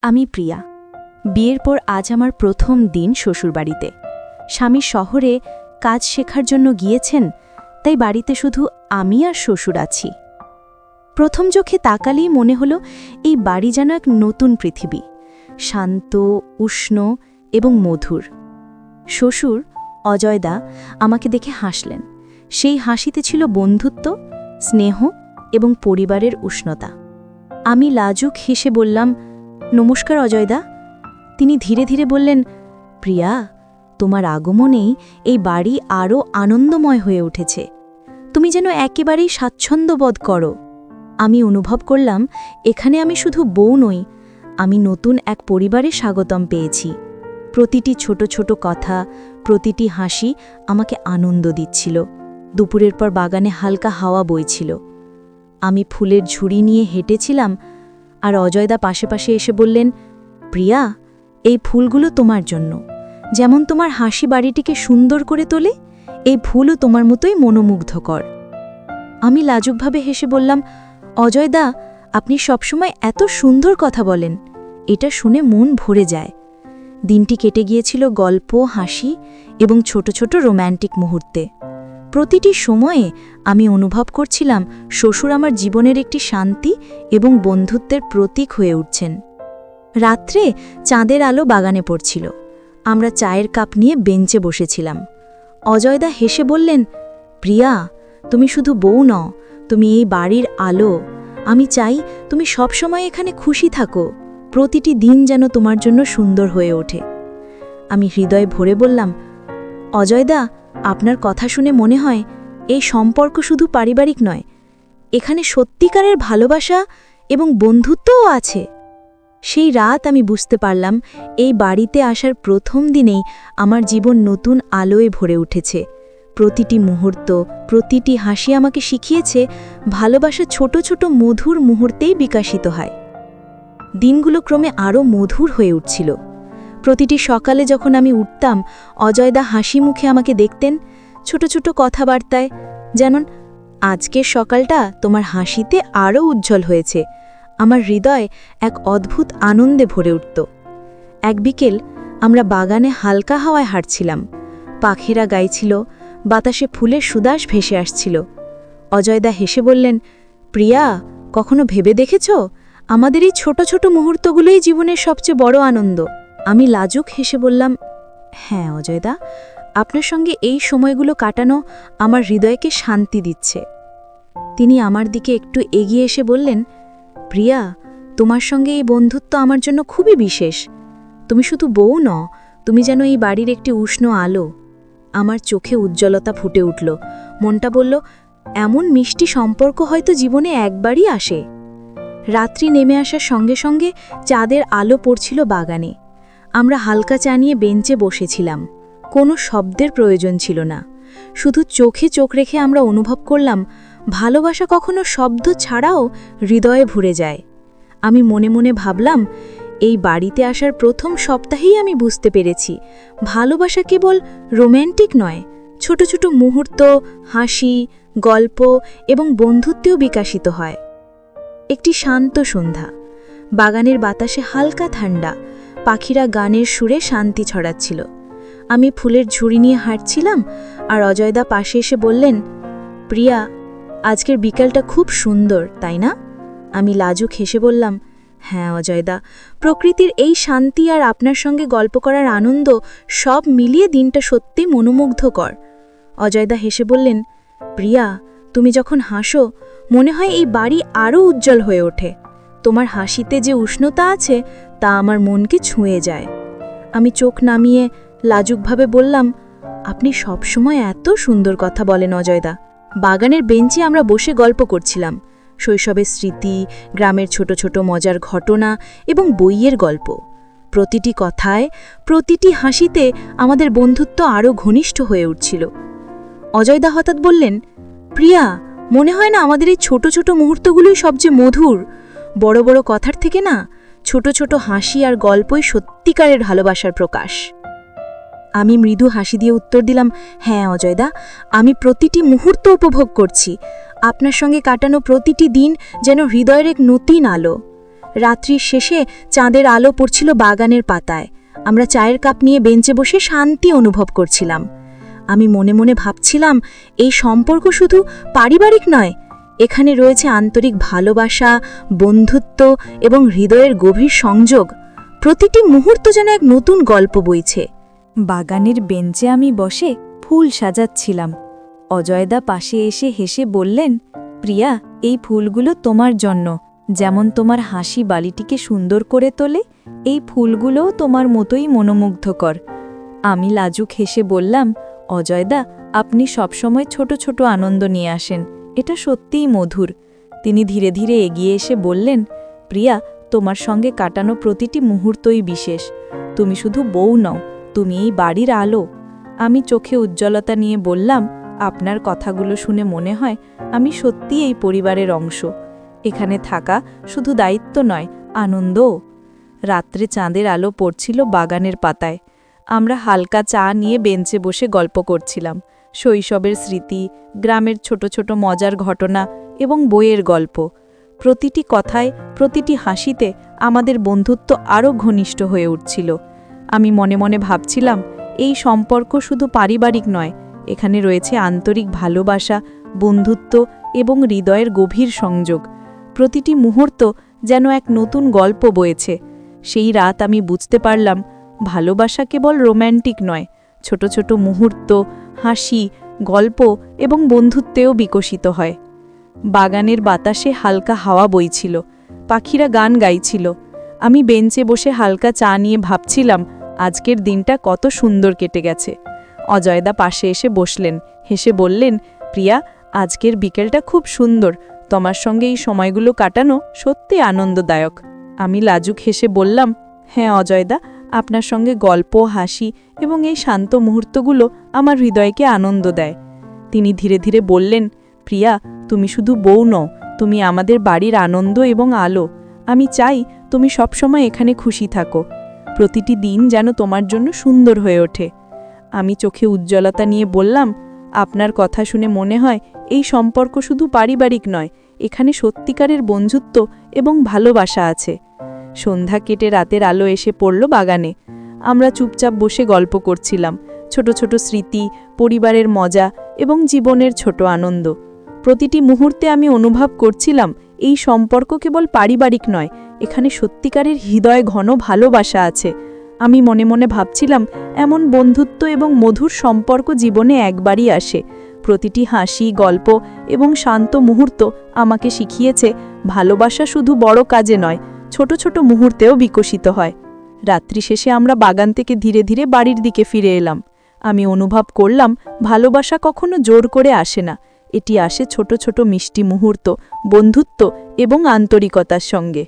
আমি প্রিয়া। বিয়ের পর আজ আমার প্রথম দিন শ্বশুরবাড়িতে। স্বামী শহরে কাজ শেখার জন্য গিয়েছেন, তাই বাড়িতে শুধু আমি আর শ্বশুর আছি। প্রথম চোখে তাকালেই মনে হলো এই বাড়ি যেন এক নতুন পৃথিবী, শান্ত, উষ্ণ এবং মধুর। শ্বশুর অজয়দা আমাকে দেখে হাসলেন। সেই হাসিতে ছিল বন্ধুত্ব, স্নেহ এবং পরিবারের উষ্ণতা। আমি লাজুক হেসে বললাম, নমস্কার অজয়দা। তিনি ধীরে ধীরে বললেন, প্রিয়া, তোমার আগমনেই এই বাড়ি আরও আনন্দময় হয়ে উঠেছে। তুমি যেন একেবারেই স্বাচ্ছন্দ্য বোধ করো। আমি অনুভব করলাম এখানে আমি শুধু বউ নই, আমি নতুন এক পরিবারে স্বাগতম পেয়েছি। প্রতিটি ছোট ছোট কথা, প্রতিটি হাসি আমাকে আনন্দ দিচ্ছিল। দুপুরের পর বাগানে হালকা হাওয়া বইছিল। আমি ফুলের ঝুড়ি নিয়ে হেঁটেছিলাম, আর অজয়দা পাশে পাশে এসে বললেন, প্রিয়া, এই ফুলগুলো তোমার জন্য। যেমন তোমার হাসি বাড়িটিকে সুন্দর করে তোলে, এই ফুলও তোমার মতোই মনোমুগ্ধকর। আমি লাজুকভাবে হেসে বললাম, অজয়দা, আপনি সবসময় এত সুন্দর কথা বলেন, এটা শুনে মন ভরে যায়। দিনটি কেটে গিয়েছিল গল্প, হাসি এবং ছোট ছোট রোম্যান্টিক মুহূর্তে। প্রতিটি সময়ে আমি অনুভব করছিলাম শ্বশুর আমার জীবনের একটি শান্তি এবং বন্ধুত্বের প্রতীক হয়ে উঠছেন। রাত্রে চাঁদের আলো বাগানে পড়ছিল। আমরা চায়ের কাপ নিয়ে বেঞ্চে বসেছিলাম। অজয়দা হেসে বললেন, প্রিয়া, তুমি শুধু বউ নও, তুমি এই বাড়ির আলো। আমি চাই তুমি সবসময় এখানে খুশি থাকো, প্রতিটি দিন যেন তোমার জন্য সুন্দর হয়ে ওঠে। আমি হৃদয় ভরে বললাম, অজয়দা, আপনার কথা শুনে মনে হয় এই সম্পর্ক শুধু পারিবারিক নয়, এখানে সত্যিকারের ভালোবাসা এবং বন্ধুত্বও আছে। সেই রাত আমি বুঝতে পারলাম এই বাড়িতে আসার প্রথম দিনেই আমার জীবন নতুন আলোয় ভরে উঠেছে। প্রতিটি মুহূর্ত, প্রতিটি হাসি আমাকে শিখিয়েছে ভালোবাসা ছোট ছোট মধুর মুহূর্তেই বিকশিত হয়। দিনগুলো ক্রমে আরও মধুর হয়ে উঠছিল। প্রতিটি সকালে যখন আমি উঠতাম, অজয়দা হাসি মুখে আমাকে দেখতেন, ছোট ছোট কথাবার্তায়, যেমন, আজকের সকালটা তোমার হাসিতে আরও উজ্জ্বল হয়েছে। আমার হৃদয় এক অদ্ভুত আনন্দে ভরে উঠত। এক বিকেল আমরা বাগানে হালকা হাওয়ায় হাঁটছিলাম। পাখিরা গাইছিল, বাতাসে ফুলের সুবাস ভেসে আসছিল। অজয়দা হেসে বললেন, প্রিয়া, কখনো ভেবে দেখেছ আমাদের এই ছোট ছোট মুহূর্তগুলোই জীবনের সবচেয়ে বড় আনন্দ? আমি লাজুক হেসে বললাম, হ্যাঁ অজয়দা, আপনার সঙ্গে এই সময়গুলো কাটানো আমার হৃদয়কে শান্তি দিচ্ছে। তিনি আমার দিকে একটু এগিয়ে এসে বললেন, প্রিয়া, তোমার সঙ্গে এই বন্ধুত্ব আমার জন্য খুবই বিশেষ। তুমি শুধু বউ নও, তুমি যেন এই বাড়ির একটি উষ্ণ আলো। আমার চোখে উজ্জ্বলতা ফুটে উঠল। মনটা বলল, এমন মিষ্টি সম্পর্ক হয়তো জীবনে একবারই আসে। রাত্রি নেমে আসার সঙ্গে সঙ্গে চাঁদের আলো পড়ছিল বাগানে। আমরা হালকা চা নিয়ে বেঞ্চে বসেছিলাম। কোনো শব্দের প্রয়োজন ছিল না, শুধু চোখে চোখ রেখে আমরা অনুভব করলাম ভালোবাসা কখনো শব্দ ছাড়াও হৃদয়ে ভরে যায়। আমি মনে মনে ভাবলাম, এই বাড়িতে আসার প্রথম সপ্তাহেই আমি বুঝতে পেরেছি ভালোবাসা কেবল রোম্যান্টিক নয়, ছোট ছোট মুহূর্ত, হাসি, গল্প এবং বন্ধুত্বেও বিকশিত হয়। একটি শান্ত সন্ধ্যা, বাগানের বাতাসে হালকা ঠান্ডা, পাখিরা গানের সুরে শান্তি ছড়াচ্ছিল। আমি ফুলের ঝুড়ি নিয়ে হাঁটছিলাম, আর অজয়দা পাশে এসে বললেন, প্রিয়া, আজকের বিকালটা খুব সুন্দর, তাই না? আমি লাজুক হেসে বললাম, হ্যাঁ অজয়দা, প্রকৃতির এই শান্তি আর আপনার সঙ্গে গল্প করার আনন্দ সব মিলিয়ে দিনটা সত্যি মনোমুগ্ধকর। অজয়দা হেসে বললেন, প্রিয়া, তুমি যখন হাসো মনে হয় এই বাড়ি আরও উজ্জ্বল হয়ে ওঠে। তোমার হাসিতে যে উষ্ণতা আছে তা আমার মনকে ছুঁয়ে যায়। আমি চোখ নামিয়ে লাজুকভাবে বললাম, আপনি সবসময় এত সুন্দর কথা বলেন অজয়দা। বাগানের বেঞ্চে আমরা বসে গল্প করছিলাম, শৈশবের স্মৃতি, গ্রামের ছোট ছোট মজার ঘটনা এবং বইয়ের গল্প। প্রতিটি কথায়, প্রতিটি হাসিতে আমাদের বন্ধুত্ব আরও ঘনিষ্ঠ হয়ে উঠছিল। অজয়দা হঠাৎ বললেন, প্রিয়া, মনে হয় না আমাদের এই ছোট ছোট মুহূর্তগুলোই সবচেয়ে মধুর? বড় বড় কথার থেকে না, ছোট ছোট হাসি আর গল্পই সত্যিকারের ভালোবাসার প্রকাশ। আমি মৃদু হাসি দিয়ে উত্তর দিলাম, হ্যাঁ অজয়দা, আমি প্রতিটি মুহূর্ত উপভোগ করছি। আপনার সঙ্গে কাটানো প্রতিটি দিন যেন হৃদয়ের এক নতুন আলো। রাত্রির শেষে চাঁদের আলো পড়ছিল বাগানের পাতায়। আমরা চায়ের কাপ নিয়ে বেঞ্চে বসে শান্তি অনুভব করছিলাম। আমি মনে মনে ভাবছিলাম, এই সম্পর্ক শুধু পারিবারিক নয়, এখানে রয়েছে আন্তরিক ভালোবাসা, বন্ধুত্ব এবং হৃদয়ের গভীর সংযোগ। প্রতিটি মুহূর্ত যেন এক নতুন গল্প বইছে। বাগানের বেঞ্চে আমি বসে ফুল সাজাচ্ছিলাম। অজয়দা পাশে এসে হেসে বললেন, প্রিয়া, এই ফুলগুলো তোমার জন্য। যেমন তোমার হাসি বালিটিকে সুন্দর করে তোলে, এই ফুলগুলোও তোমার মতোই মনোমুগ্ধকর। আমি লাজুক হেসে বললাম, অজয়দা, আপনি সবসময় ছোট ছোট আনন্দ নিয়ে আসেন, এটা সত্যিই মধুর। তিনি ধীরে ধীরে এগিয়ে এসে বললেন, প্রিয়া, তোমার সঙ্গে কাটানো প্রতিটি মুহূর্তই বিশেষ। তুমি শুধু বউ নও, তুমি এই বাড়ির আলো। আমি চোখে উজ্জ্বলতা নিয়ে বললাম, আপনার কথাগুলো শুনে মনে হয় আমি সত্যিই এই পরিবারের অংশ। এখানে থাকা শুধু দায়িত্ব নয়, আনন্দও। রাত্রে চাঁদের আলো পড়ছিল বাগানের পাতায়। আমরা হালকা চা নিয়ে বেঞ্চে বসে গল্প করছিলাম। শৈশবের স্মৃতি, গ্রামের ছোট ছোট মজার ঘটনা এবং বইয়ের গল্প। প্রতিটি কথায়, প্রতিটি হাসিতে আমাদের বন্ধুত্ব আরও ঘনিষ্ঠ হয়ে উঠছিল। আমি মনে মনে ভাবছিলাম, এই সম্পর্ক শুধু পারিবারিক নয়, এখানে রয়েছে আন্তরিক ভালোবাসা, বন্ধুত্ব এবং হৃদয়ের গভীর সংযোগ। প্রতিটি মুহূর্ত যেন এক নতুন গল্প বয়েছে। সেই রাত আমি বুঝতে পারলাম, ভালোবাসা কেবল রোম্যান্টিক নয়, ছোট ছোট মুহূর্ত, হাসি, গল্প এবং বন্ধুত্বেও বিকশিত হয়। বাগানের বাতাসে হালকা হাওয়া বইছিল, পাখিরা গান গাইছিল। আমি বেঞ্চে বসে হালকা চা নিয়ে ভাবছিলাম, আজকের দিনটা কত সুন্দর কেটে গেছে। অজয়দা পাশে এসে বসলেন, হেসে বললেন, প্রিয়া, আজকের বিকেলটা খুব সুন্দর। তোমার সঙ্গে এই সময়গুলো কাটানো সত্যি আনন্দদায়ক। আমি লাজুক হেসে বললাম, হ্যাঁ অজয়দা, আপনার সঙ্গে গল্প, হাসি এবং এই শান্ত মুহূর্তগুলো আমার হৃদয়কে আনন্দ দেয়। তিনি ধীরে ধীরে বললেন, প্রিয়া, তুমি শুধু বউ নও, তুমি আমাদের বাড়ির আনন্দ এবং আলো। আমি চাই তুমি সবসময় এখানে খুশি থাকো। প্রতিটি দিন যেন তোমার জন্য সুন্দর হয়ে ওঠে। আমি চোখে উজ্জ্বলতা নিয়ে বললাম, আপনার কথা শুনে মনে হয় এই সম্পর্ক শুধু পারিবারিক নয়, এখানে সত্যিকারের বন্ধুত্ব এবং ভালোবাসা আছে। সন্ধ্যা কেটে রাতের আলো এসে পড়ল বাগানে। আমরা চুপচাপ বসে গল্প করছিলাম, ছোট ছোট স্মৃতি, পরিবারের মজা এবং জীবনের ছোট আনন্দ। প্রতিটি মুহূর্তে আমি অনুভব করছিলাম, এই সম্পর্ক কেবল পারিবারিক নয়, এখানে সত্যিকারের হৃদয় ঘন ভালোবাসা আছে। আমি মনে মনে ভাবছিলাম, এমন বন্ধুত্ব এবং মধুর সম্পর্ক জীবনে একবারই আসে। প্রতিটি হাসি, গল্প এবং শান্ত মুহূর্ত আমাকে শিখিয়েছে, ভালোবাসা শুধু বড় কাজে নয়, ছোট ছোট মুহূর্তেও বিকশিত হয়। রাত্রি শেষে আমরা বাগান থেকে ধীরে ধীরে বাড়ির দিকে ফিরে এলাম। আমি অনুভব করলাম, ভালোবাসা কখনো জোর করে আসে না, এটি আসে ছোট ছোট মিষ্টি মুহূর্ত, বন্ধুত্ব এবং আন্তরিকতার সঙ্গে।